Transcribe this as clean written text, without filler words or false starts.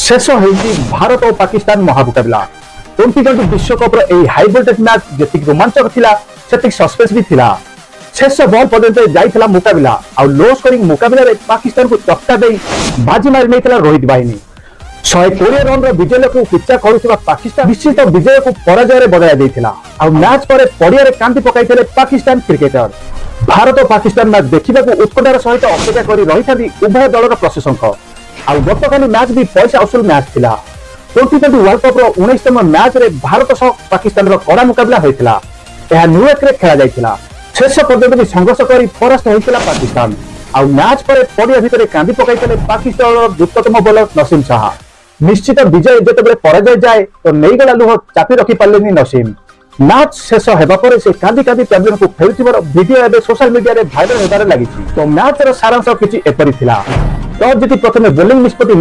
शेष होती भारत और पाकिस्तान महामुकाबला टी20 विश्वकप हाई भोल्टेज मैच जी रोमांचक था सस्पेंस भी थिला। शेष बॉल पर्यंत जाइथिला मुकाबला आ लो स्कोरिंग मुकाबला पाकिस्तान को चक्का दे बाजी मारी नहीं रोहित बाहिनी 120 रन विजय को पिछा करुवा पाकिस्तान निश्चित विजय को पराजय बदलाई देथिला। आ मैच पर पड़िया कांति पकाई पाकिस्तान क्रिकेटर। भारत और पाकिस्तान मैच देखा उत्कंठार सहित अपेक्षा कर रही उभय दलर प्रशंसक। आ गतकाली मैच भी पैसा असुल मैच थिला। टी20 वर्ल्ड कप 19तम मैच रे भारत सह पाकिस्तान रो कड़ा मुकाबला होइथिला। यह न्यूयॉर्क रे खेला जाइथिला। शेष पर्यंत भी संघर्ष कर परास्त होइथिला पाकिस्तान। आ मैच पर पड़िया भितर कांदी पकाइथिले पाकिस्तान रो द्रुततम बॉलर नसीम शाह। निश्चित विजय जेतेबेले पराजय जाए तो नहींगला लुह चापी रखी पार्लेनी नसीम। मैच शेष होगा पर से कांदी कांदी पैविलियन को फेरुथिबार वीडियो एबे सोशल मीडिया रे वायरल होबार लागिछि। तो मैच रो सारांश किछि एपरि थिला। टॉस जीति प्रथमे बोलिंग निष्पत्ति